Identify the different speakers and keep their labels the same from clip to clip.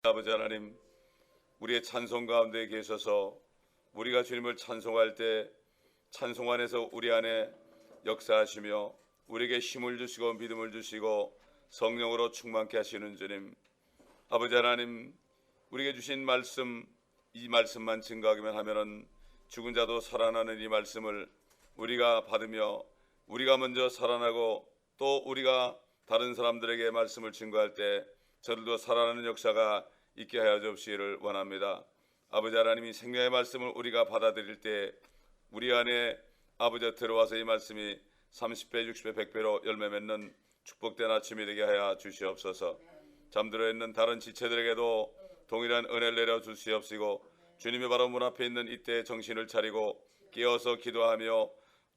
Speaker 1: 아버지 하나님, 우리의 찬송 가운데 계셔서 우리가 주님을 찬송할 때 찬송 안에서 우리 안에 역사하시며 우리에게 힘을 주시고 믿음을 주시고 성령으로 충만케 하시는 주님, 아버지 하나님, 우리에게 주신 말씀, 이 말씀만 증거하기만 하면은 죽은 자도 살아나는 이 말씀을 우리가 받으며 우리가 먼저 살아나고 또 우리가 다른 사람들에게 말씀을 증거할 때 저들도 살아나는 역사가 있게 하여 주시기를 원합니다. 아버지 하나님이 생명의 말씀을 우리가 받아들일 때 우리 안에 아버지 들어와서 이 말씀이 30배, 60배, 100배로 열매 맺는 축복된 아침이 되게 하여 주시옵소서. 잠들어 있는 다른 지체들에게도 동일한 은혜를 내려 주시옵시고 주님이 바로 문 앞에 있는 이때 정신을 차리고 깨어서 기도하며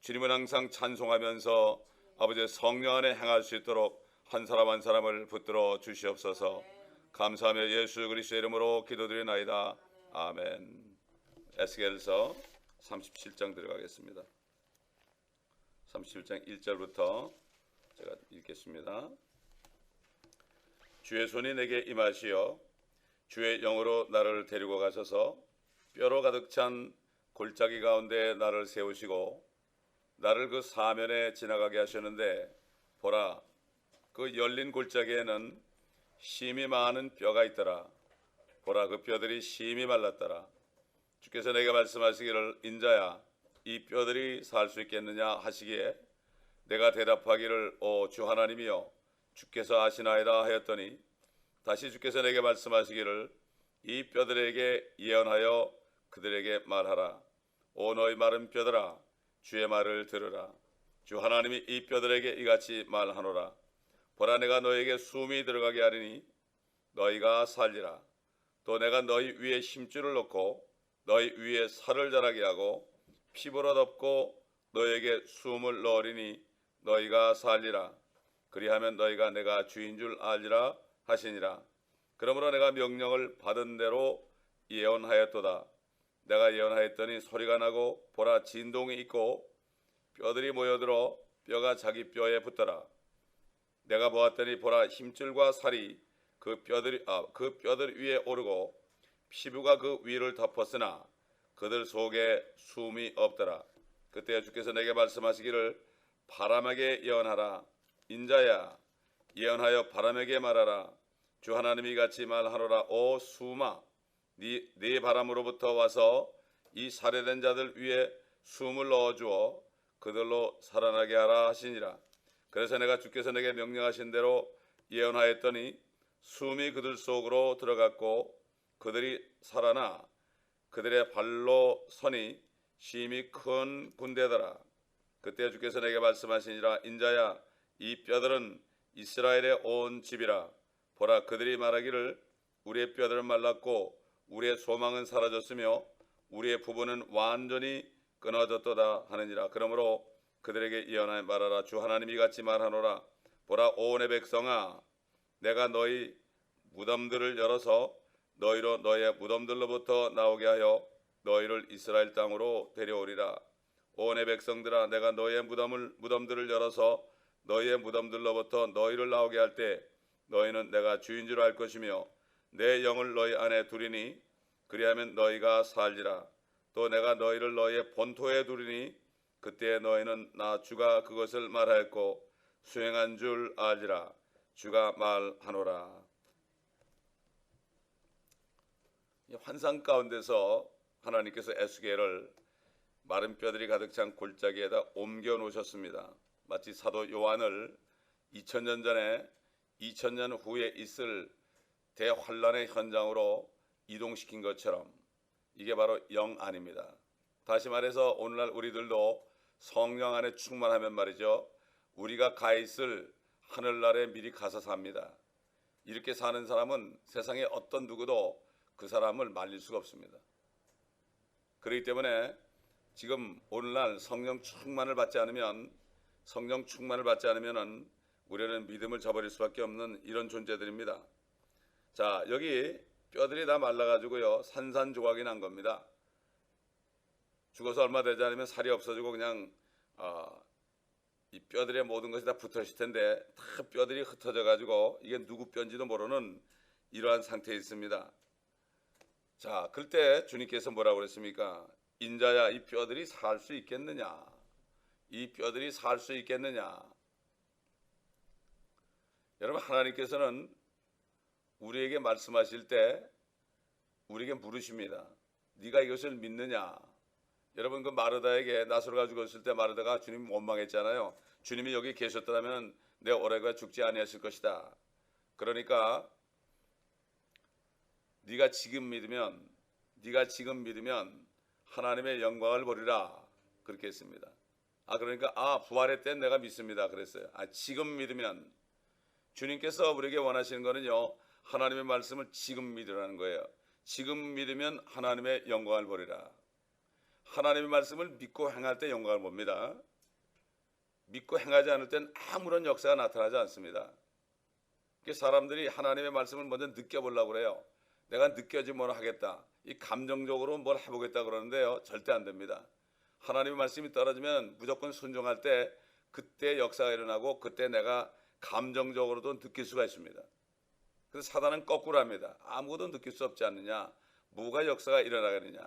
Speaker 1: 주님은 항상 찬송하면서 아버지의 성령 안에 행할 수 있도록 한 사람 한 사람을 붙들어 주시옵소서. 감사하며 예수 그리스도의 이름으로 기도드리나이다. 아멘. 에스겔서 37장 들어가겠습니다. 37장 1절부터 제가 읽겠습니다. 주의 손이 내게 임하시어 주의 영으로 나를 데리고 가셔서 뼈로 가득 찬 골짜기 가운데 나를 세우시고 나를 그 사면에 지나가게 하셨는데 보라, 그 열린 골짜기에는 심이 많은 뼈가 있더라. 보라, 그 뼈들이 심이 말랐더라. 주께서 내게 말씀하시기를 인자야, 이 뼈들이 살 수 있겠느냐 하시기에 내가 대답하기를 오 주 하나님이여 주께서 아시나이다 하였더니 다시 주께서 내게 말씀하시기를 이 뼈들에게 예언하여 그들에게 말하라. 오 너희 마른 뼈들아 주의 말을 들으라. 주 하나님이 이 뼈들에게 이같이 말하노라. 보라, 내가 너희에게 숨이 들어가게 하리니 너희가 살리라. 또 내가 너희 위에 힘줄을 놓고 너희 위에 살을 자라게 하고 피부로 덮고 너희에게 숨을 넣으리니 너희가 살리라. 그리하면 너희가 내가 주인 줄 알리라 하시니라. 그러므로 내가 명령을 받은 대로 예언하였도다. 내가 예언하였더니 소리가 나고 보라, 진동이 있고 뼈들이 모여들어 뼈가 자기 뼈에 붙더라. 내가 보았더니 보라, 힘줄과 살이 그 뼈들 위에 오르고 피부가 그 위를 덮었으나 그들 속에 숨이 없더라. 그때 주께서 내게 말씀하시기를 바람에게 예언하라. 인자야, 예언하여 바람에게 말하라. 주 하나님이 같이 말하노라. 오 숨아, 네 바람으로부터 와서 이 살해된 자들 위에 숨을 넣어주어 그들로 살아나게 하라 하시니라. 그래서 내가 주께서 내게 명령하신 대로 예언하였더니 숨이 그들 속으로 들어갔고 그들이 살아나 그들의 발로 서니 심히 큰 군대더라. 그때 주께서 내게 말씀하시니라. 인자야, 이 뼈들은 이스라엘의 온 집이라. 보라, 그들이 말하기를 우리의 뼈들은 말랐고 우리의 소망은 사라졌으며 우리의 부부는 완전히 끊어졌도다 하느니라. 그러므로 그들에게 예언하여 말하라. 주 하나님이 같이 말하노라. 보라, 오 내 백성아, 내가 너희 무덤들을 열어서 너희로 너희의 무덤들로부터 나오게 하여 너희를 이스라엘 땅으로 데려오리라. 오 내 백성들아, 내가 너희의 무덤들을 열어서 너희의 무덤들로부터 너희를 나오게 할 때 너희는 내가 주인 줄 알 것이며 내 영을 너희 안에 두리니 그리하면 너희가 살리라. 또 내가 너희를 너희의 본토에 두리니 그때 너희는 나 주가 그것을 말하였고 수행한 줄 알리라. 주가 말하노라. 환상 가운데서 하나님께서 에스겔을 마른 뼈들이 가득 찬 골짜기에다 옮겨 놓으셨습니다. 마치 사도 요한을 2000년 전에 2000년 후에 있을 대환란의 현장으로 이동시킨 것처럼 이게 바로 영 안입니다. 다시 말해서 오늘날 우리들도 성령 안에 충만하면 말이죠, 우리가 가 있을 하늘나라에 미리 가서 삽니다. 이렇게 사는 사람은 세상에 어떤 누구도 그 사람을 말릴 수가 없습니다. 그렇기 때문에 지금 오늘날 성령 충만을 받지 않으면 우리는 믿음을 저버릴 수밖에 없는 이런 존재들입니다. 자, 여기 뼈들이 다 말라가지고요 산산조각이 난 겁니다. 죽어서 얼마 되지 않으면 살이 없어지고 그냥 이 뼈들의 모든 것이 다 붙어 있을 텐데 다 뼈들이 흩어져 가지고 이게 누구 뼈인지도 모르는 이러한 상태에 있습니다. 자, 그때 주님께서 뭐라고 그랬습니까? 인자야, 이 뼈들이 살 수 있겠느냐? 이 뼈들이 살 수 있겠느냐? 여러분, 하나님께서는 우리에게 말씀하실 때 우리에게 물으십니다. 네가 이것을 믿느냐? 여러분, 그 마르다에게 나사로 가지고 있을 때 마르다가 주님 원망했잖아요. 주님이 여기 계셨더라면 내 오래가 죽지 아니하실 것이다. 그러니까 네가 지금 믿으면 하나님의 영광을 보리라 그렇게 했습니다. 그러니까 부활의 때 내가 믿습니다 그랬어요. 지금 믿으면, 주님께서 우리에게 원하시는 거는요, 하나님의 말씀을 지금 믿으라는 거예요. 지금 믿으면 하나님의 영광을 보리라. 하나님의 말씀을 믿고 행할 때 영광을 봅니다. 믿고 행하지 않을 땐 아무런 역사가 나타나지 않습니다. 사람들이 하나님의 말씀을 먼저 느껴보려고 그래요. 내가 느껴지면 하겠다, 이 감정적으로 뭘 해보겠다 그러는데요, 절대 안 됩니다. 하나님의 말씀이 떨어지면 무조건 순종할 때 그때 역사가 일어나고 그때 내가 감정적으로도 느낄 수가 있습니다. 그래서 사단은 거꾸로 합니다. 아무것도 느낄 수 없지 않느냐, 뭐가 역사가 일어나겠느냐.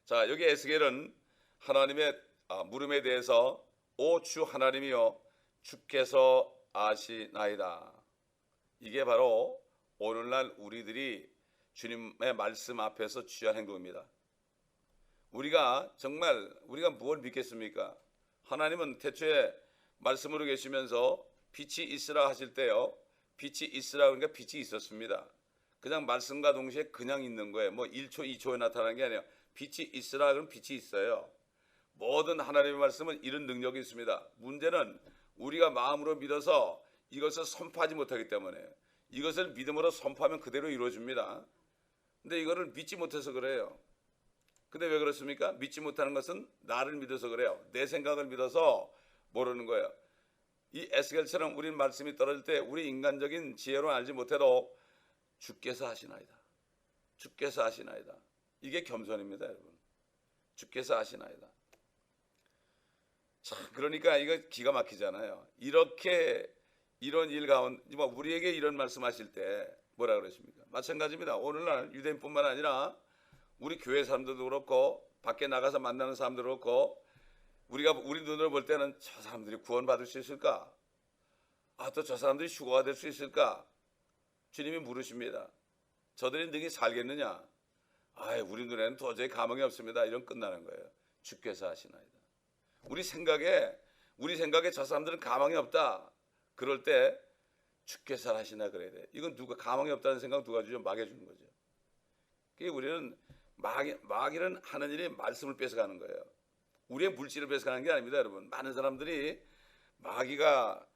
Speaker 1: 자, 여기 에스겔은 하나님의 물음에 대해서 오 주 하나님이여 주께서 아시나이다. 이게 바로 오늘날 우리들이 주님의 말씀 앞에서 취한 행동입니다. 우리가 뭘 믿겠습니까? 하나님은 태초에 말씀으로 계시면서 빛이 있으라 하실 때요, 빛이 있으라 그러니까 빛이 있었습니다. 그냥 말씀과 동시에 그냥 있는 거예요. 뭐 1초 2초에 나타나는 게 아니에요. 빛이 있으라 그러면 빛이 있어요. 모든 하나님의 말씀은 이런 능력이 있습니다. 문제는 우리가 마음으로 믿어서 이것을 선포하지 못하기 때문에, 이것을 믿음으로 선포하면 그대로 이루어집니다. 근데 이거를 믿지 못해서 그래요. 근데 왜 그렇습니까? 믿지 못하는 것은 나를 믿어서 그래요. 내 생각을 믿어서 모르는 거예요. 이 에스겔처럼 우리 말씀이 떨어질 때 우리 인간적인 지혜로 알지 못해도 주께서 하시나이다, 주께서 하시나이다, 이게 겸손입니다. 여러분, 주께서 하시나이다. 자, 그러니까 이거 기가 막히잖아요. 이렇게 이런 일 가운데 우리에게 이런 말씀하실 때 뭐라 그러십니까? 마찬가지입니다. 오늘날 유대인뿐만 아니라 우리 교회 사람들도 그렇고 밖에 나가서 만나는 사람들도 그렇고 우리 눈으로 볼 때는 저 사람들이 구원받을 수 있을까? 또 저 사람들이 휴거가 될 수 있을까? 주님이 물으십니다. 저들이 능히 살겠느냐? 우리 눈에는 도저히 가망이 없습니다. 이런 끝나는 거예요. 주께서 하시나이다. 우리 생각에 저 사람들은 가망이 없다. 그럴 때 주께서 하시나 그래야 돼. 이건 누가 가망이 없다는 생각 누가 주죠? 마귀가 주는 거죠. 우리는 마귀는 하는 일이 말씀을 뺏어가는 거예요. 우리의 물질을 뺏어가는 게 아닙니다, 여러분. 많은 사람들이 마귀가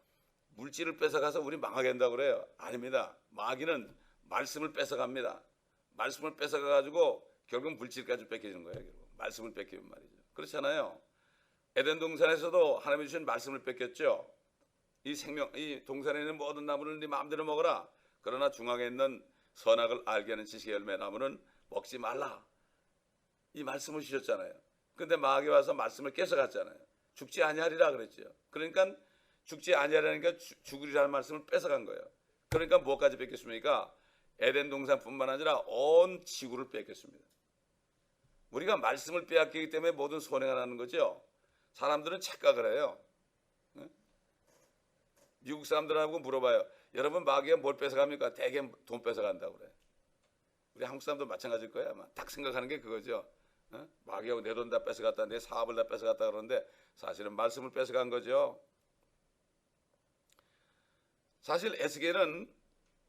Speaker 1: 물질을 뺏어가서 우리 망하게 한다고 그래요. 아닙니다. 마귀는 말씀을 뺏어갑니다. 말씀을 뺏어가가지고 결국 물질까지 뺏기는 거예요. 결국 말씀을 뺏기면 말이죠. 그렇잖아요. 에덴 동산에서도 하나님이 주신 말씀을 뺏겼죠. 이 동산에 있는 모든 나무를 네 마음대로 먹어라. 그러나 중앙에 있는 선악을 알게 하는 지식의 열매 나무는 먹지 말라. 이 말씀을 주셨잖아요. 근데 마귀 와서 말씀을 뺏어갔잖아요. 죽지 아니하리라 그랬죠. 그러니까 죽지 아니하리라니까 죽으리라는 말씀을 뺏어간 거예요. 그러니까 뭐까지 뺏겼습니까? 에덴 동산뿐만 아니라 온 지구를 뺏겼습니다. 우리가 말씀을 빼앗기기 때문에 모든 손해가 나는 거죠. 사람들은 착각을 해요. 미국 사람들하고 물어봐요. 여러분 마귀가 뭘 뺏어갑니까? 대개 돈 뺏어간다고 그래. 우리 한국 사람도 마찬가지일 거예요. 아마 딱 생각하는 게 그거죠. 마귀하고 내 돈 다 뺏어갔다, 내 사업을 다 뺏어갔다 그러는데 사실은 말씀을 뺏어간 거죠. 사실 에스겔은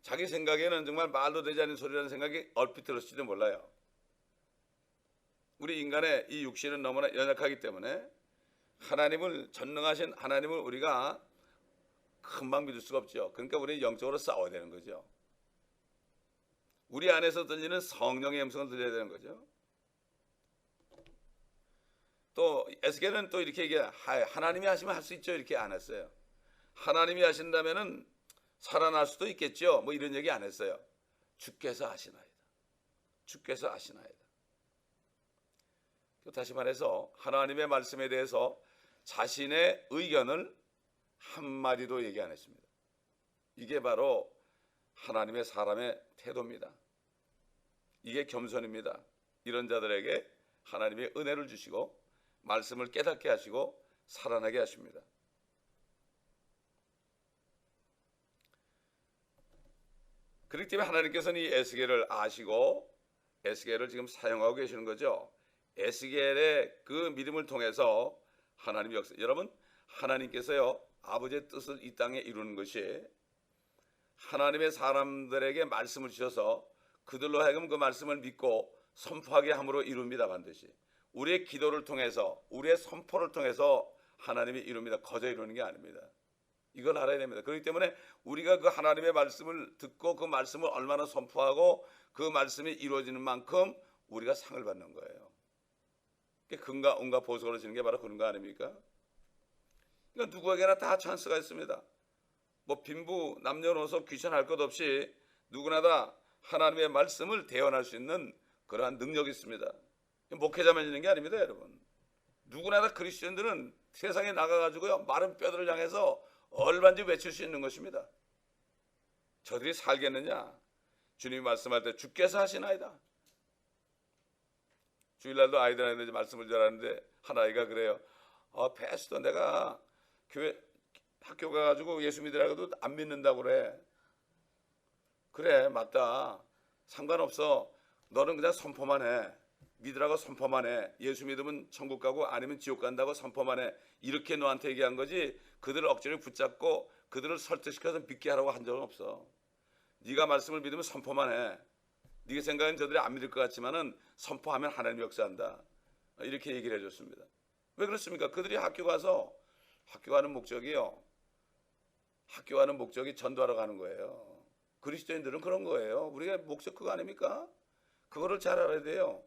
Speaker 1: 자기 생각에는 정말 말도 되지 않는 소리라는 생각이 얼핏 들었을지도 몰라요. 우리 인간의 이 육신은 너무나 연약하기 때문에 전능하신 하나님을 우리가 금방 믿을 수가 없죠. 그러니까 우리는 영적으로 싸워야 되는 거죠. 우리 안에서 들리는 성령의 음성을 들려야 되는 거죠. 또 에스겔은 또 이렇게 얘기해요. 하나님이 하시면 할 수 있죠. 이렇게 안 했어요. 하나님이 하신다면은 살아날 수도 있겠죠. 뭐 이런 얘기 안 했어요. 주께서 하시나이다. 주께서 하시나이다. 다시 말해서 하나님의 말씀에 대해서 자신의 의견을 한마디도 얘기 안 했습니다. 이게 바로 하나님의 사람의 태도입니다. 이게 겸손입니다. 이런 자들에게 하나님의 은혜를 주시고 말씀을 깨닫게 하시고 살아나게 하십니다. 그렇기 때문에 하나님께서는 이 에스겔을 아시고 에스겔을 지금 사용하고 계시는 거죠. 에스겔의 그 믿음을 통해서 하나님의 역사, 여러분 하나님께서요 아버지의 뜻을 이 땅에 이루는 것이 하나님의 사람들에게 말씀을 주셔서 그들로 하여금 그 말씀을 믿고 선포하게 함으로 이룹니다. 반드시 우리의 기도를 통해서 우리의 선포를 통해서 하나님이 이룹니다. 거저 이루는 게 아닙니다. 이걸 알아야 됩니다. 그렇기 때문에 우리가 그 하나님의 말씀을 듣고 그 말씀을 얼마나 선포하고 그 말씀이 이루어지는 만큼 우리가 상을 받는 거예요. 금과 은과 보석으로 지는 게 바로 그런 거 아닙니까? 그러니까 누구에게나 다 찬스가 있습니다. 뭐 빈부 남녀노소 귀천할 것 없이 누구나 다 하나님의 말씀을 대언할 수 있는 그러한 능력이 있습니다. 목회자만 있는 게 아닙니다, 여러분. 누구나 다 그리스도인들은 세상에 나가가지고요 마른 뼈들을 향해서 얼마든지 외칠 수 있는 것입니다. 저들이 살겠느냐? 주님이 말씀할 때 주께서 하시나이다. 주일날도 아이들한테 말씀을 전하는데 한 아이가 그래요. 패스터 내가 교회 학교 가가지고 예수 믿으라고도 안 믿는다고 그래. 그래 맞다. 상관없어. 너는 그냥 선포만 해. 믿으라고 선포만 해. 예수 믿으면 천국 가고 아니면 지옥 간다고 선포만 해. 이렇게 너한테 얘기한 거지 그들을 억지로 붙잡고 그들을 설득시켜서 믿게 하라고 한 적은 없어. 네가 말씀을 믿으면 선포만 해. 네가 생각은 저들이 안 믿을 것 같지만은 선포하면 하나님이 역사한다. 이렇게 얘기를 해줬습니다. 왜 그렇습니까? 그들이 학교 가서 학교 가는 목적이요. 학교 가는 목적이 전도하러 가는 거예요. 그리스도인들은 그런 거예요. 우리가 목적 그거 아닙니까? 그거를 잘 알아야 돼요.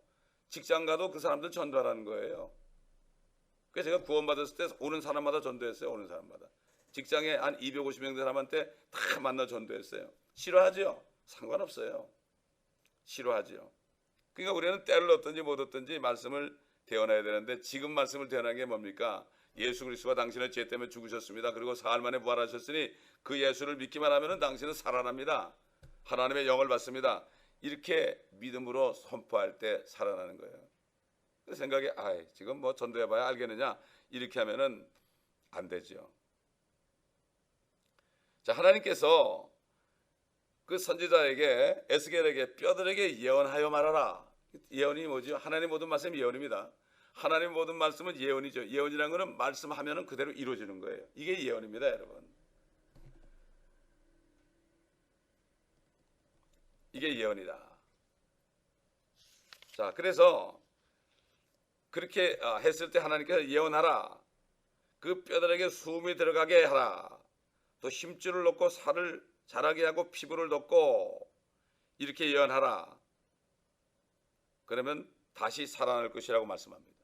Speaker 1: 직장 가도 그 사람들 전도하라는 거예요. 그래서 제가 구원받았을 때 오는 사람마다 전도했어요. 오는 사람마다. 직장에 한 250명 사람한테 다 만나 전도했어요. 싫어하죠? 상관없어요. 싫어하죠. 그러니까 우리는 때를 얻든지 못 얻든지 말씀을 대언해야 되는데 지금 말씀을 대언하는 게 뭡니까? 예수 그리스도가 당신의 죄 때문에 죽으셨습니다. 그리고 사흘 만에 부활하셨으니 그 예수를 믿기만 하면 당신은 살아납니다. 하나님의 영을 받습니다. 이렇게 믿음으로 선포할 때 살아나는 거예요. 그 생각에 지금 뭐 전도해봐야 알겠느냐 이렇게 하면은 안 되죠. 자, 하나님께서 그 선지자에게 에스겔에게 뼈들에게 예언하여 말하라. 예언이 뭐죠? 하나님 모든 말씀이 예언입니다. 하나님 모든 말씀은 예언이죠. 예언이라는 것은 말씀하면은 그대로 이루어지는 거예요. 이게 예언입니다, 여러분. 이게 예언이다. 자, 그래서 그렇게 했을 때 하나님께서 예언하라. 그 뼈들에게 숨이 들어가게 하라. 또 힘줄을 놓고 살을 자라게 하고 피부를 덮고 이렇게 예언하라. 그러면 다시 살아날 것이라고 말씀합니다.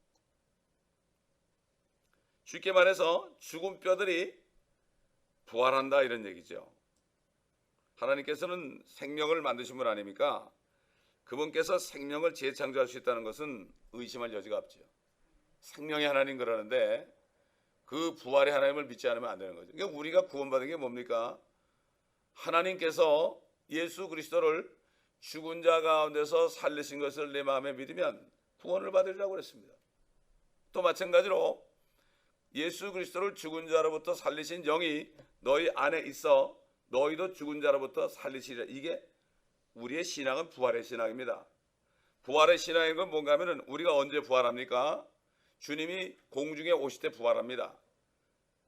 Speaker 1: 쉽게 말해서 죽은 뼈들이 부활한다 이런 얘기죠. 하나님께서는 생명을 만드신 분 아닙니까? 그분께서 생명을 재창조할 수 있다는 것은 의심할 여지가 없죠. 생명의 하나님 그러는데 그 부활의 하나님을 믿지 않으면 안 되는 거죠. 그러니까 우리가 구원받은 게 뭡니까? 하나님께서 예수 그리스도를 죽은 자 가운데서 살리신 것을 내 마음에 믿으면 구원을 받으리라고 그랬습니다. 또 마찬가지로 예수 그리스도를 죽은 자로부터 살리신 영이 너희 안에 있어 너희도 죽은 자로부터 살리시리라. 이게 우리의 신앙은 부활의 신앙입니다. 부활의 신앙인 건 뭔가 하면은 우리가 언제 부활합니까? 주님이 공중에 오실 때 부활합니다.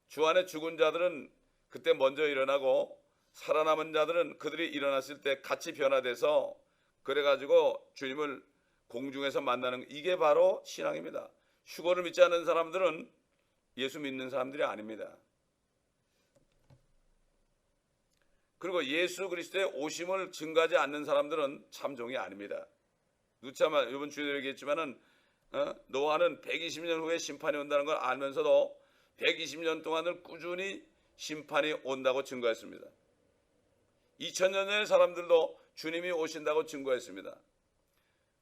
Speaker 1: 주 안에 죽은 자들은 그때 먼저 일어나고 살아남은 자들은 그들이 일어났을 때 같이 변화돼서 그래가지고 주님을 공중에서 만나는 이게 바로 신앙입니다. 휴거를 믿지 않는 사람들은 예수 믿는 사람들이 아닙니다. 그리고 예수 그리스도의 오심을 증거하지 않는 사람들은 참종이 아닙니다. 누차마 이번 주에 얘기했지만은 노아는 120년 후에 심판이 온다는 걸 알면서도 120년 동안을 꾸준히 심판이 온다고 증거했습니다. 2000년 전의 사람들도 주님이 오신다고 증거했습니다.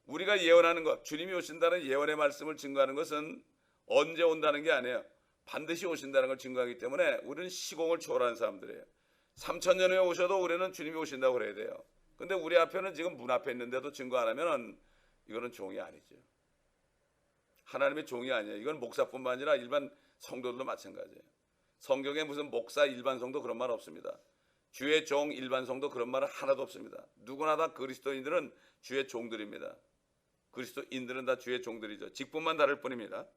Speaker 1: 우리가 예언하는 것, 주님이 오신다는 예언의 말씀을 증거하는 것은 언제 온다는 게 아니에요. 반드시 오신다는 걸 증거하기 때문에 우리는 시공을 초월하는 사람들이에요. 3000년 후에 오셔도 우리는 주님이 오신다고 그래야 돼요. 근데 우리 앞에는 지금 문 앞에 있는데도 증거 안 하면은 이거는 종이 아니죠. 하나님의 종이 아니에요. 이건 목사뿐만 아니라 일반 성도들도 마찬가지예요. 성경에 무슨 목사 일반 성도 그런 말 없습니다. 주의 종 일반 성도 그런 말은 하나도 없습니다. 누구나 다 그리스도인들은 주의 종들입니다. 그리스도인들은 다 주의 종들이죠. 직분만 다를 뿐입니다.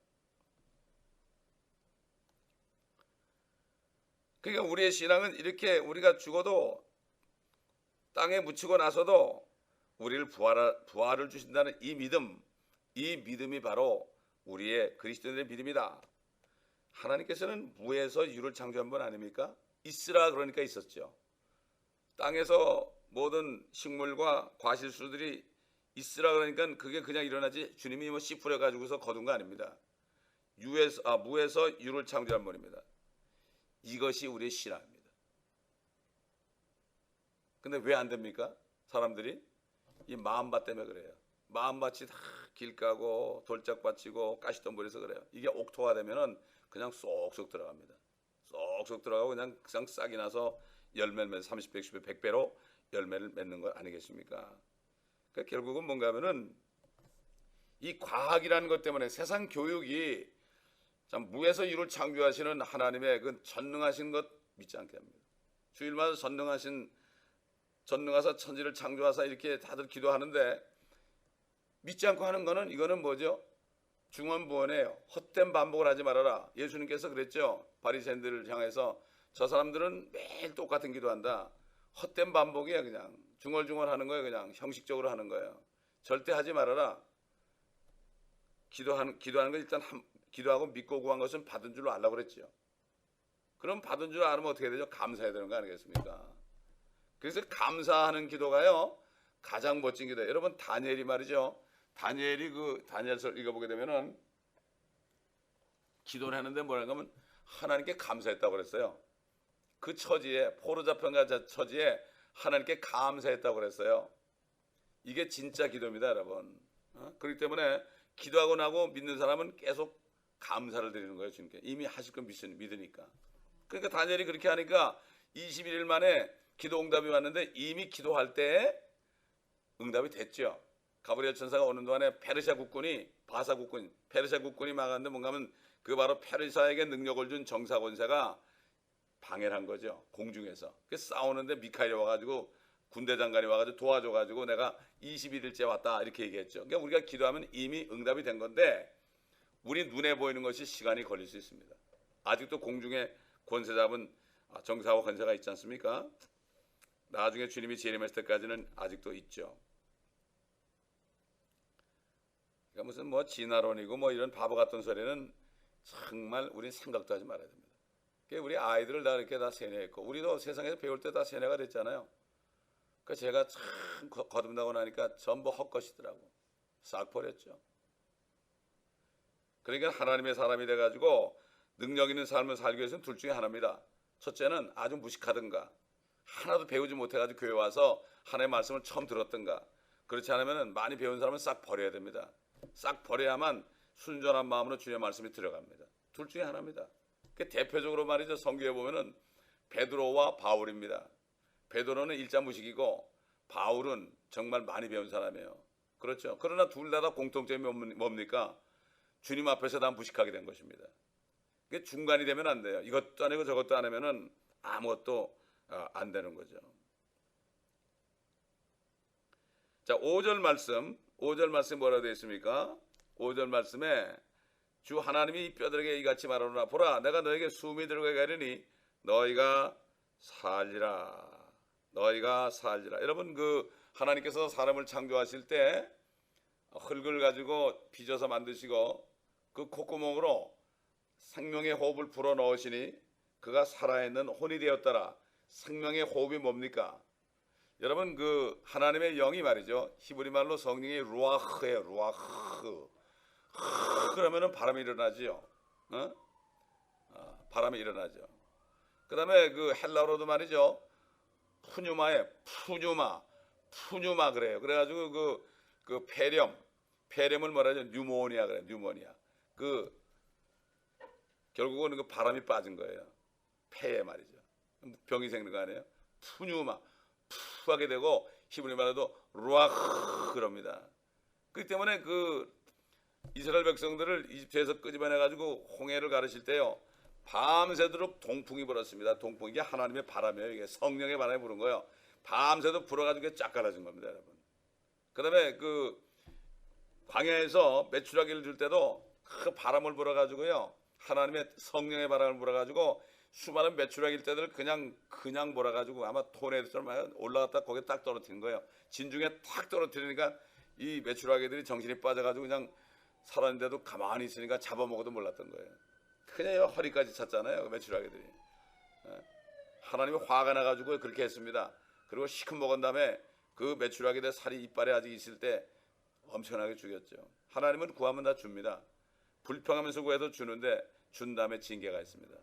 Speaker 1: 그러니까 우리의 신앙은 이렇게 우리가 죽어도 땅에 묻히고 나서도 우리를 부활을 주신다는 이 믿음이 바로 우리의 그리스도인의 믿음이다. 하나님께서는 무에서 유를 창조한 분 아닙니까? 있으라 그러니까 있었죠. 땅에서 모든 식물과 과실수들이 있으라 그러니까 그게 그냥 일어나지 주님이 뭐 씨 뿌려가지고서 거둔 거 아닙니다. 무에서 유를 창조한 분입니다. 이것이 우리의 신앙입니다. 근데 왜 안 됩니까? 사람들이 이 마음밭 때문에 그래요. 마음밭이 다 길 까고 돌짝 받치고 가시덤불에서 그래요. 이게 옥토가 되면은 그냥 쏙쏙 들어갑니다. 쏙쏙 들어가고 그냥 싹이 나서 열매를 맺는 30배, 60배, 100배로 열매를 맺는 거 아니겠습니까? 그러니까 결국은 뭔가 하면은 이 과학이라는 것 때문에 세상 교육이 참 무에서 유를 창조하시는 하나님의 그 전능하신 것 믿지 않게 합니다. 주일마다 전능하사 천지를 창조하사 이렇게 다들 기도하는데 믿지 않고 하는 거는 이거는 뭐죠? 중언부언이에요. 헛된 반복을 하지 말아라. 예수님께서 그랬죠. 바리새인들을 향해서 저 사람들은 매일 똑같은 기도한다. 헛된 반복이야. 그냥 중얼중얼 하는 거예요. 그냥 형식적으로 하는 거예요. 절대 하지 말아라. 기도하는 거 일단 기도하고 믿고 구한 것은 받은 줄로 알라고 그랬죠. 그럼 받은 줄 알면 어떻게 되죠? 감사해야 되는 거 아니겠습니까? 그래서 감사하는 기도가요 가장 멋진 기도예요. 여러분 다니엘이 말이죠. 다니엘이 그 다니엘서를 읽어보게 되면은 기도를 하는데 뭐라고 하면 하나님께 감사했다고 그랬어요. 그 처지에 포로 잡힌 처지에 하나님께 감사했다고 그랬어요. 이게 진짜 기도입니다, 여러분. 그렇기 때문에 기도하고 나고 믿는 사람은 계속 감사를 드리는 거예요, 주님께. 이미 하실 건 믿으니까. 그러니까 다니엘이 그렇게 하니까 21일 만에 기도 응답이 왔는데 이미 기도할 때 응답이 됐죠. 가브리엘 천사가 오는 동안에 페르시아 국군이 막았는데 뭔가 하면 그 바로 페르시아에게 능력을 준 정사 권세가 방해를 한 거죠. 공중에서. 그래서 싸우는데 미카엘이 와가지고 군대 장관이 와가지고 도와줘가지고 내가 21일째 왔다 이렇게 얘기했죠. 그러니까 우리가 기도하면 이미 응답이 된 건데 우리 눈에 보이는 것이 시간이 걸릴 수 있습니다. 아직도 공중에 권세 잡은 정사와 권세가 있지 않습니까? 나중에 주님이 재림했을 때까지는 아직도 있죠. 그러니까 무슨 뭐 진화론이고 뭐 이런 바보 같은 소리는 정말 우리 생각도 하지 말아야 됩니다. 그러니까 우리 아이들을 다 이렇게 다 세뇌했고 우리도 세상에서 배울 때 다 세뇌가 됐잖아요. 그러니까 제가 참 거듭나고 나니까 전부 헛것이더라고. 싹 버렸죠. 그러니까 하나님의 사람이 돼가지고 능력 있는 삶을 살기 위해서는 둘 중에 하나입니다. 첫째는 아주 무식하든가 하나도 배우지 못해가지고 교회 와서 하나님의 말씀을 처음 들었든가 그렇지 않으면 많이 배운 사람은 싹 버려야 됩니다. 싹 버려야만 순전한 마음으로 주님의 말씀이 들어갑니다. 둘 중에 하나입니다. 대표적으로 말이죠. 성경에 보면은 베드로와 바울입니다. 베드로는 일자 무식이고 바울은 정말 많이 배운 사람이에요. 그렇죠. 그러나 둘 다 공통점이 뭡니까? 주님 앞에서 다 무식하게 된 것입니다. 중간이 되면 안 돼요. 이것도 아니고 저것도 안 하면은 아무것도 안 되는 거죠. 자, 5절 말씀 뭐라고 되어 있습니까? 5절 말씀에 주 하나님이 이 뼈들에게 이같이 말하노라. 보라, 내가 너에게 숨이 들어가게 하리니 너희가 살리라. 여러분 그 하나님께서 사람을 창조하실 때 흙을 가지고 빚어서 만드시고 그 콧구멍으로 생명의 호흡을 불어 넣으시니 그가 살아있는 혼이 되었더라. 생명의 호흡이 뭡니까? 여러분 그 하나님의 영이 말이죠. 히브리 말로 성령이 루아흐예요. 루아흐. 그러면은 바람이 일어나지요. 바람이 일어나죠. 그 다음에 그 헬라어로도 말이죠. 푸뉴마 그래요. 그래가지고 그 폐렴을 뭐라 하죠? 뉴모니아 그래요. 뉴모니아. 결국은 그 바람이 빠진 거예요. 폐에 말이죠. 병이 생기는 거 아니에요? 푸뉴마 푸하게 되고 히브리 말로도 루아흐 그럽니다. 그렇기 때문에 그 이스라엘 백성들을 이집트에서 끄집어내 가지고 홍해를 가르칠 때요, 밤새도록 동풍이 불었습니다. 동풍, 이게 하나님의 바람이에요. 이게 성령의 바람이 부른 거예요. 밤새도 불어가지고 쫙 갈라진 겁니다, 여러분. 그다음에 그 광야에서 메추라기를 줄 때도 그 바람을 불어가지고요, 하나님의 성령의 바람을 불어가지고 수많은 메추라기 떼들 그냥 몰아가지고 아마 토네이도처럼 올라갔다 거기에 딱 떨어뜨린 거예요. 진중에 탁 떨어뜨리니까 이 메추라기들이 정신이 빠져가지고 그냥 살았는데도 가만히 있으니까 잡아먹어도 몰랐던 거예요. 그냥 허리까지 찼잖아요, 메추라기들이. 하나님이 화가 나가지고 그렇게 했습니다. 그리고 시큼 먹은 다음에 그 메추라기들 살이 이빨에 아직 있을 때 엄청나게 죽였죠. 하나님은 구하면 다 줍니다. 불평하면서 구해도 주는데 준 다음에 징계가 있습니다.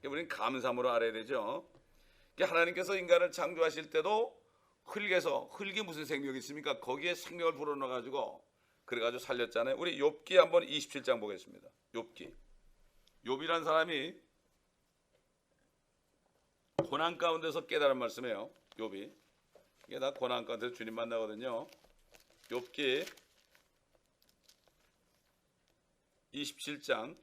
Speaker 1: 우리는 감사함으로 알아야 되죠. 하나님께서 인간을 창조하실 때도 흙에서, 흙이 무슨 생명이 있습니까? 거기에 생명을 불어넣어 가지고 그래가지고 살렸잖아요. 우리 욥기 한번 27장 보겠습니다. 욥이란 사람이 고난 가운데서 깨달은 말씀이에요. 욥이, 이게 다 고난 가운데서 주님 만나거든요. 욥기 27장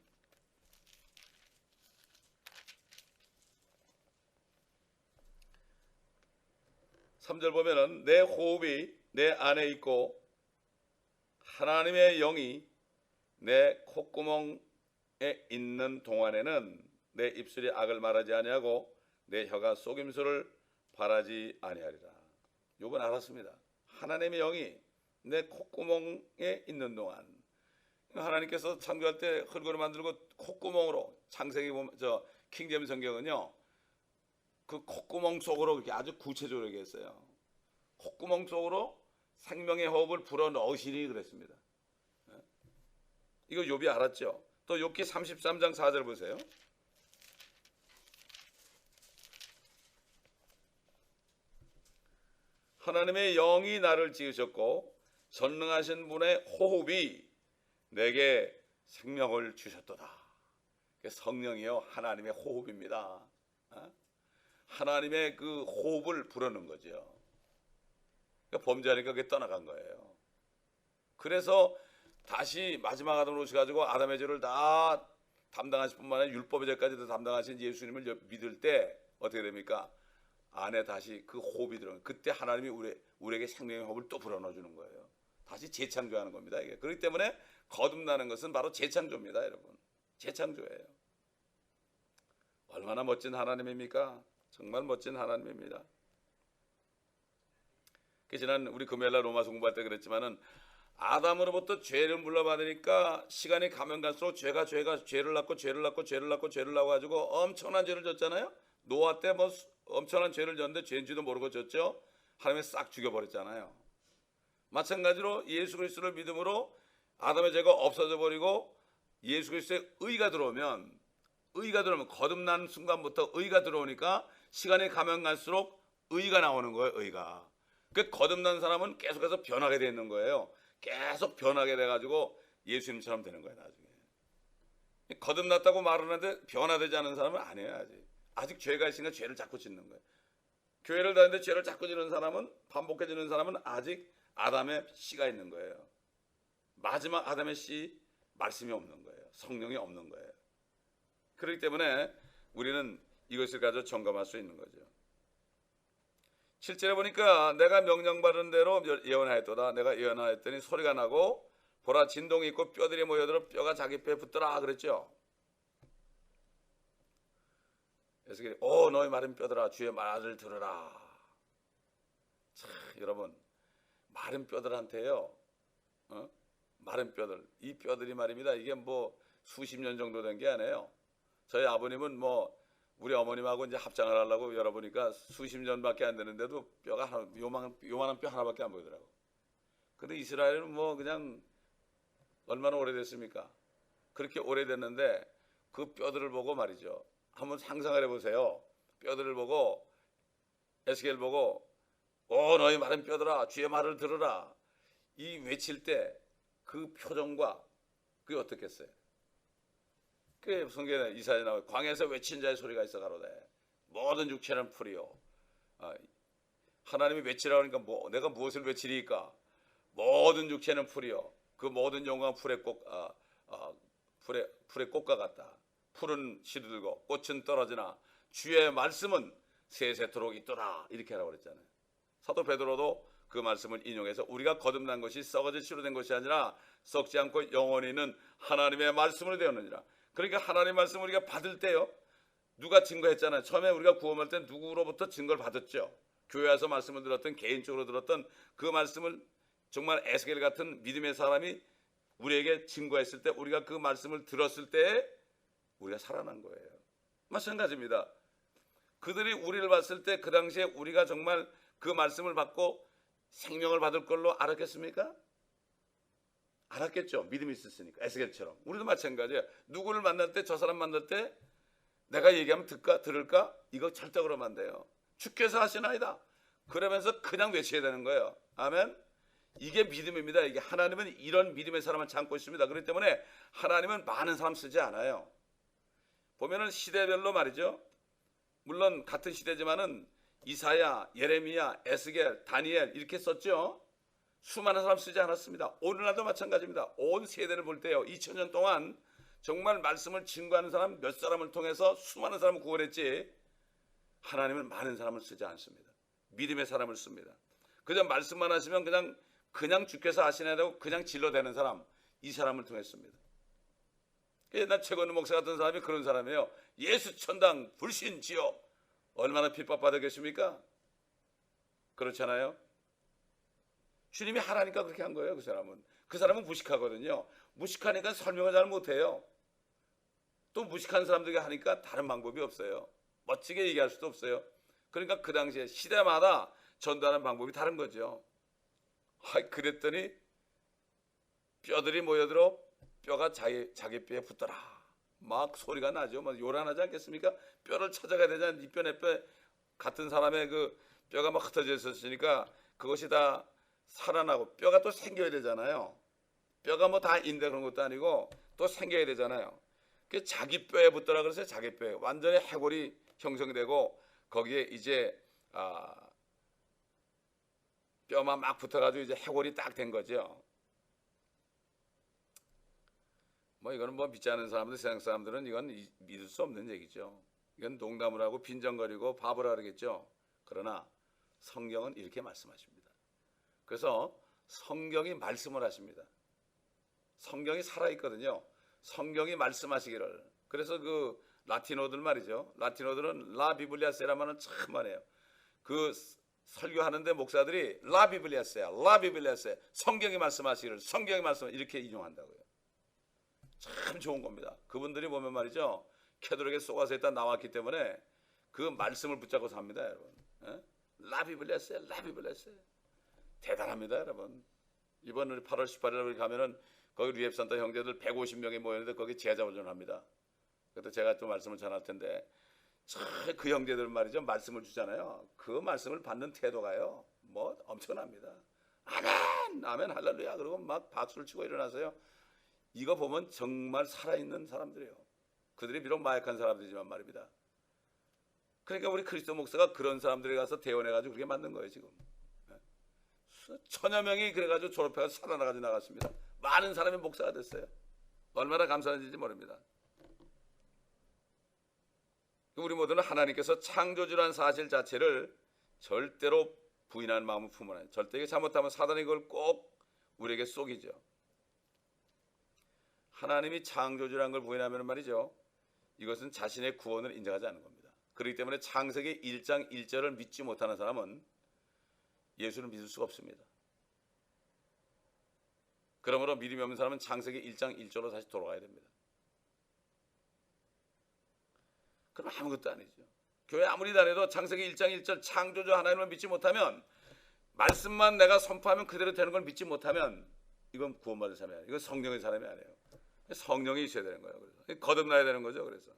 Speaker 1: 3절 보면은 내 호흡이 내 안에 있고 하나님의 영이 내 콧구멍에 있는 동안에는 내 입술이 악을 말하지 아니하고 내 혀가 속임수를 바라지 아니하리라. 욥은 알았습니다. 하나님의 영이 내 콧구멍에 있는 동안, 하나님께서 창조할 때 흙으로 만들고 콧구멍으로, 창세기 보면 저 킹제임스 성경은요, 그 콧구멍 속으로 그렇게 아주 구체적으로 얘기했어요. 콧구멍 속으로 생명의 호흡을 불어 넣으시니 그랬습니다. 이거 욥이 알았죠. 또 욥기 33장 4절 보세요. 하나님의 영이 나를 지으셨고 전능하신 분의 호흡이 내게 생명을 주셨도다. 성령이요, 하나님의 호흡입니다. 하나님의 그 호흡을 불어넣은 거죠. 그러니까 범죄하니까 그게 떠나간 거예요. 그래서 다시 마지막 아담으로 오셔가지고 아담의 죄를 다 담당하실 뿐만 아니라 율법의 죄까지도 담당하신 예수님을 믿을 때 어떻게 됩니까? 안에 다시 그 호흡이 들어가요. 그때 하나님이 우리에게 생명의 호흡을 또 불어넣어 주는 거예요. 다시 재창조하는 겁니다, 이게. 그렇기 때문에 거듭나는 것은 바로 재창조입니다, 여러분. 재창조예요. 얼마나 멋진 하나님입니까? 정말 멋진 하나님입니다. 지난 우리 금요일날 로마서 공부할 때 그랬지만은 아담으로부터 죄를 물러받으니까 시간이 가면 갈수록 죄가 죄를 낳고 가지고 엄청난 죄를 졌잖아요. 노아 때 뭐 엄청난 죄를 졌는데 죄인지도 모르고 졌죠. 하나님이 싹 죽여버렸잖아요. 마찬가지로 예수 그리스도를 믿음으로 아담의 죄가 없어져 버리고 예수 그리스도의 의가 들어오면 거듭난 순간부터 의가 들어오니까 시간이 가면 갈수록 의가 나오는 거예요. 의가. 그 거듭난 사람은 계속해서 변하게 되는 거예요. 계속 변하게 돼가지고 예수님처럼 되는 거예요, 나중에. 거듭났다고 말을 하는데 변화되지 않은 사람은 아니에요. 아직 죄가 있으니까 죄를 자꾸 짓는 거예요. 교회를 다니는데 죄를 자꾸 짓는 사람은, 반복해지는 사람은 아직 아담의 씨가 있는 거예요. 마지막 아담의 씨 말씀이 없는 거예요. 성령이 없는 거예요. 그렇기 때문에 우리는 이것을 가지고 점검할 수 있는 거죠. 7절에 보니까 내가 명령받은 대로 예언하였도다. 내가 예언하였더니 소리가 나고 보라 진동이 있고 뼈들이 모여들어 뼈가 자기 뼈에 붙더라 그랬죠. 그래서 오 너희 마른 뼈들아 주의 말을 들으라. 참, 여러분 마른 뼈들한테요, 마른 뼈들, 이 뼈들이 말입니다. 이게 뭐 수십 년 정도 된 게 아니에요. 저희 아버님은 뭐 우리 어머님하고 이제 합장을 하려고 열어보니까 수십 년밖에 안 되는데도 뼈가 하나, 요만한 뼈 하나밖에 안 보이더라고. 근데 이스라엘은 뭐 그냥 얼마나 오래됐습니까? 그렇게 오래됐는데 그 뼈들을 보고 말이죠. 한번 상상을 해보세요. 뼈들을 보고 에스겔 보고 오 너희 마른 뼈들아 주의 말을 들으라. 이 외칠 때 그 표정과 그게 어떻겠어요? 그 성경에 이사야 나와 광야에서 외친 자의 소리가 있어 가로되 모든 육체는 풀이요 하나님이 외치라고 하니까 내가 무엇을 외치리까? 모든 육체는 풀이요 그 모든 영광 풀의 꽃과 같다. 풀은 시들고 꽃은 떨어지나 주의 말씀은 세세토록 있도다. 이렇게 하라고 그랬잖아요. 사도 베드로도 그 말씀을 인용해서 우리가 거듭난 것이 썩어질 씨로 된 것이 아니라 썩지 않고 영원히 있는 하나님의 말씀으로 되었느니라. 그러니까 하나님의 말씀을 우리가 받을 때요, 누가 증거했잖아요. 처음에 우리가 구원할 때 누구로부터 증거를 받았죠. 교회 와서 말씀을 들었던, 개인적으로 들었던 그 말씀을 정말 에스겔 같은 믿음의 사람이 우리에게 증거했을 때, 우리가 그 말씀을 들었을 때 우리가 살아난 거예요. 마찬가지입니다. 그들이 우리를 봤을 때 그 당시에 우리가 정말 그 말씀을 받고 생명을 받을 걸로 알았겠습니까? 알았겠죠. 믿음이 있었으니까. 에스겔처럼 우리도 마찬가지예요. 누구를 만날 때, 저 사람 만날 때 내가 얘기하면 들을까? 이거 절대 그러면 안 돼요. 주께서 하시나이다 그러면서 그냥 외쳐야 되는 거예요. 아멘. 이게 믿음입니다. 이게 하나님은 이런 믿음의 사람을 참고 있습니다. 그렇기 때문에 하나님은 많은 사람 쓰지 않아요. 보면은 시대별로 말이죠. 물론 같은 시대지만은 이사야, 예레미야, 에스겔, 다니엘 이렇게 썼죠. 수많은 사람 쓰지 않았습니다. 오늘날도 마찬가지입니다. 온 세대를 볼 때요, 2000년 동안 정말 말씀을 증거하는 사람 몇 사람을 통해서 수많은 사람을 구원했지, 하나님은 많은 사람을 쓰지 않습니다. 믿음의 사람을 씁니다. 그저 말씀만 하시면 그냥 주께서 하시나라고 그냥 질러대는 사람, 이 사람을 통했습니다. 옛날 최건우 목사 같은 사람이 그런 사람이에요. 예수 천당 불신 지옥 얼마나 핍박받아 계십니까? 그렇잖아요. 주님이 하라니까 그렇게 한 거예요. 그 사람은 무식하거든요. 무식하니까 설명을 잘 못해요. 또 무식한 사람들이 하니까 다른 방법이 없어요. 멋지게 얘기할 수도 없어요. 그러니까 그 당시에 시대마다 전달하는 방법이 다른 거죠. 그랬더니 뼈들이 모여들어 뼈가 자기 뼈에 붙더라. 막 소리가 나죠. 막 요란하지 않겠습니까? 뼈를 찾아가야 되잖아요. 이 뼈 내 뼈 같은 사람의 그 뼈가 막 흩어져 있었으니까 그것이 다 살아나고 뼈가 또 생겨야 되잖아요. 뼈가 뭐 다 인데 그런 것도 아니고 또 생겨야 되잖아요. 그 자기 뼈에 붙더라 그래서 자기 뼈에 완전히 해골이 형성되고 거기에 이제 뼈만 막 붙어가지고 이제 해골이 딱 된 거죠. 뭐 이거는 뭐 믿지 않는 사람들, 세상 사람들은 이건 믿을 수 없는 얘기죠. 이건 농담을 하고 빈정거리고 바보라 그러겠죠. 그러나 성경은 이렇게 말씀하십니다. 그래서 성경이 말씀을 하십니다. 성경이 살아있거든요. 성경이 말씀하시기를. 그래서 그 라티노들 말이죠. 라티노들은 라 비블리아세라는 말은 참 많아요. 그 설교하는데 목사들이 라 비블리아세야, 라 비블리아세, 성경이 말씀하시기를, 성경이 말씀 이렇게 인용한다고요. 참 좋은 겁니다. 그분들이 보면 말이죠, 캐도릭에 쏘가서 일단 나왔기 때문에 그 말씀을 붙잡고 삽니다, 여러분. 라 비블리아세, 라 비블리아세. 대단합니다, 여러분. 이번 8월 18일에 가면은 거기 리앱산타 형제들 150명이 모였는데 거기 제자훈련을 합니다. 그때 제가 또 말씀을 전할 텐데 그 형제들 말이죠, 말씀을 주잖아요. 그 말씀을 받는 태도가요 뭐 엄청납니다. 아멘 아멘 할렐루야 그러고 막 박수를 치고 일어나서요. 이거 보면 정말 살아있는 사람들이에요. 그들이 비록 마약한 사람들이지만 말입니다. 그러니까 우리 그리스도 목사가 그런 사람들에 가서 대원해가지고 그렇게 만든 거예요. 지금 1000여 명이 그래가지고 졸업해서 살아나가지고 나갔습니다. 많은 사람이 목사가 됐어요. 얼마나 감사한지 모릅니다. 우리 모두는 하나님께서 창조주라는 사실 자체를 절대로 부인하는 마음을 품어야 해요. 절대 이게 잘못하면 사단이 그걸 꼭 우리에게 쏘기죠. 하나님이 창조주라는 걸 부인하면 말이죠, 이것은 자신의 구원을 인정하지 않는 겁니다. 그렇기 때문에 창세기 1장 1절을 믿지 못하는 사람은 예수를 믿을 수가 없습니다. 그러므로 믿음이 없는 사람은 창세기 1장 1절로 다시 돌아가야 됩니다. 그럼 아무것도 아니죠. 교회 아무리 다녀도 창세기 1장 1절 창조주 하나님을 믿지 못하면, 말씀만 내가 선포하면 그대로 되는 걸 믿지 못하면 이건 구원받을 사람이 아니에요. 이건 성령의 사람이 아니에요. 성령이 있어야 되는 거예요. 그래서 거듭나야 되는 거죠. 그래서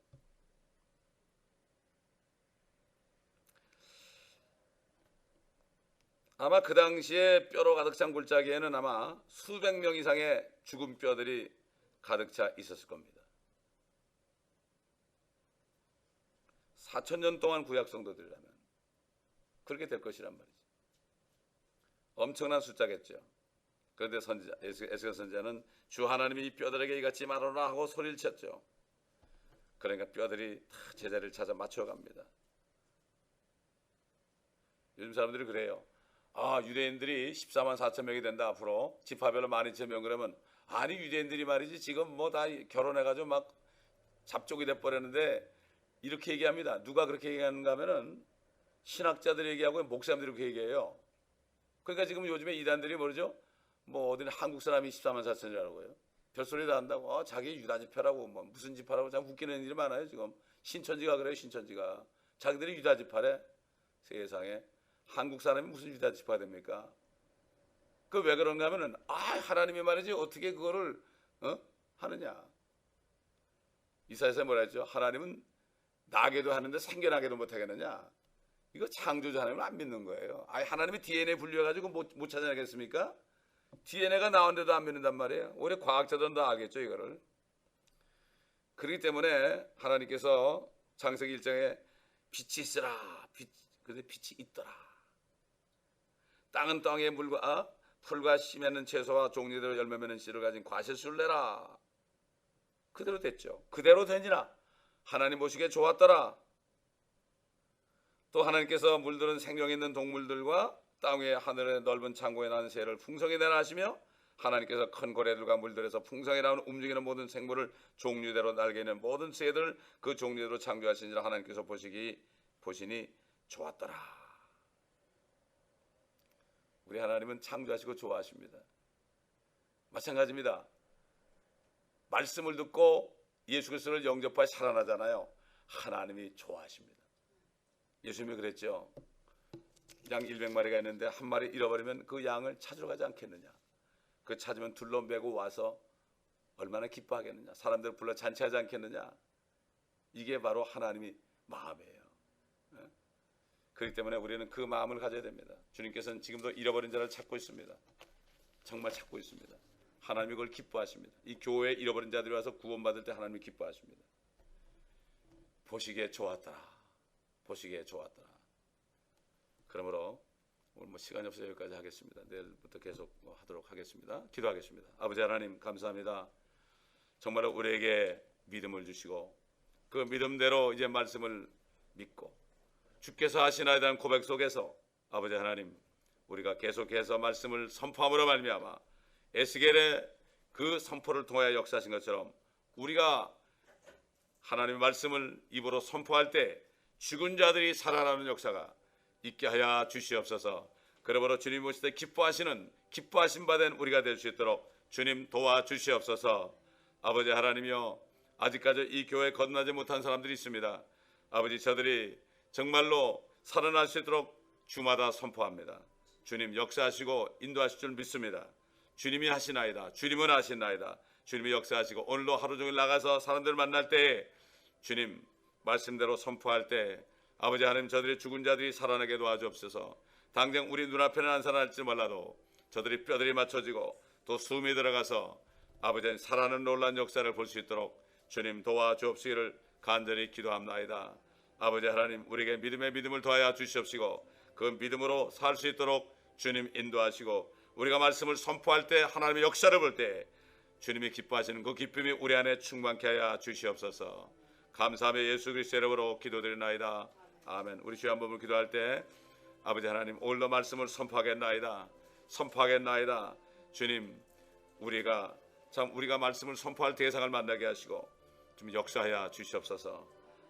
Speaker 1: 아마 그 당시에 뼈로 가득 찬 골짜기에는 아마 수백 명 이상의 죽은 뼈들이 가득 차 있었을 겁니다. 4000년 동안 구약 성도들이라면 그렇게 될 것이란 말이죠. 엄청난 숫자겠죠. 그런데 선지자, 에스겔 선지자는 주 하나님이 이 뼈들에게 이같이 말하노라 하고 소리를 쳤죠. 그러니까 뼈들이 다 제자리를 찾아 맞춰갑니다. 요즘 사람들이 그래요. 아, 유대인들이 14만 4천 명이 된다. 앞으로 지파별로 12,000명. 그러면 아니, 유대인들이 말이지 지금 뭐 다 결혼해가지고 막 잡족이 돼버렸는데, 이렇게 얘기합니다. 누가 그렇게 얘기하는가 하면은 신학자들이 얘기하고 목사님들이 그렇게 얘기해요. 그러니까 지금 요즘에 이단들이 모르죠? 뭐 어디는 한국 사람이 14만 4천이라고요. 별소리 다 한다고. 자기 유다 지파라고, 뭐 무슨 지파라고. 참 웃기는 일이 많아요. 지금 신천지가 그래요. 신천지가 자기들이 유다 지파래. 세상에 한국 사람이 무슨 유다 지파가 됩니까? 그 왜 그런가 하면은 하나님이 말이지 어떻게 그거를 하느냐. 이사야서 뭐라 했죠? 하나님은 나게도 하는데 생겨나게도 못하겠느냐. 이거 창조주 하나님을 안 믿는 거예요. 하나님이 DNA 분류해가지고 못 찾아내겠습니까? DNA가 나오는데도 안 믿는단 말이에요. 오히려 과학자들은 다 알겠죠, 이거를. 그렇기 때문에 하나님께서 창세기 1장에 빛이 있으라. 근데 빛이 있더라. 땅은 땅의 물과 풀과 씨 맺는 채소와 종류대로 열매 맺는 씨를 가진 과실수를 내라. 그대로 됐죠. 그대로 되니라. 하나님 보시기에 좋았더라. 또 하나님께서 물들은 생명 있는 동물들과 땅 위에 하늘의 넓은 창고에 나는 새를 풍성히 내라 하시며, 하나님께서 큰 고래들과 물들에서 풍성히 나오는 움직이는 모든 생물을 종류대로 날개 있는 모든 새들 그 종류대로 창조하시니라. 하나님께서 보시니 좋았더라. 우리 하나님은 창조하시고 좋아하십니다. 마찬가지입니다. 말씀을 듣고 예수 그리스도를 영접하여 살아나잖아요. 하나님이 좋아하십니다. 예수님이 그랬죠. 양 100마리가 있는데 한 마리 잃어버리면 그 양을 찾으러 가지 않겠느냐. 그 찾으면 둘러매고 와서 얼마나 기뻐하겠느냐. 사람들을 불러 잔치하지 않겠느냐. 이게 바로 하나님이 마음이에요. 그렇기 때문에 우리는 그 마음을 가져야 됩니다. 주님께서는 지금도 잃어버린 자를 찾고 있습니다. 정말 찾고 있습니다. 하나님이 그걸 기뻐하십니다. 이 교회에 잃어버린 자들이 와서 구원받을 때 하나님이 기뻐하십니다. 보시기에 좋았더라. 보시기에 좋았더라. 그러므로 오늘 시간이 없어서 여기까지 하겠습니다. 내일부터 계속 하도록 하겠습니다. 기도하겠습니다. 아버지 하나님 감사합니다. 정말 우리에게 믿음을 주시고 그 믿음대로 이제 말씀을 믿고 주께서 하시나에 대한 고백 속에서 아버지 하나님 우리가 계속해서 말씀을 선포함으로 말미암아 에스겔의 그 선포를 통하여 역사하신 것처럼 우리가 하나님의 말씀을 입으로 선포할 때 죽은 자들이 살아나는 역사가 있게 하여 주시옵소서. 그러므로 주님 오실 때 기뻐하신 바 된 우리가 될 수 있도록 주님 도와주시옵소서. 아버지 하나님이여, 아직까지 이 교회에 거듭나지 못한 사람들이 있습니다. 아버지, 저들이 정말로 살아날 수 있도록 주마다 선포합니다. 주님 역사하시고 인도하실 줄 믿습니다. 주님이 하시나이다. 주님은 하시나이다. 주님이 역사하시고 오늘도 하루 종일 나가서 사람들을 만날 때 주님 말씀대로 선포할 때 아버지 하나님, 저들이 죽은 자들이 살아나게 도와주옵소서. 당장 우리 눈앞에는 안 살아날지 몰라도 저들이 뼈들이 맞춰지고 또 숨이 들어가서 아버지 살아나는 놀라운 역사를 볼 수 있도록 주님 도와주옵시기를 간절히 기도합나이다. 아버지 하나님, 우리에게 믿음의 믿음을 더하여 주시옵시고 그 믿음으로 살 수 있도록 주님 인도하시고 우리가 말씀을 선포할 때 하나님의 역사를 볼 때 주님이 기뻐하시는 그 기쁨이 우리 안에 충만케 하여 주시옵소서. 감사하며 예수 그리스도의 이름으로 기도드리나이다. 아멘. 우리 주여 한 번을 기도할 때 아버지 하나님, 오늘도 말씀을 선포하겠나이다. 주님, 우리가 말씀을 선포할 대상을 만나게 하시고 좀 역사하여 주시옵소서.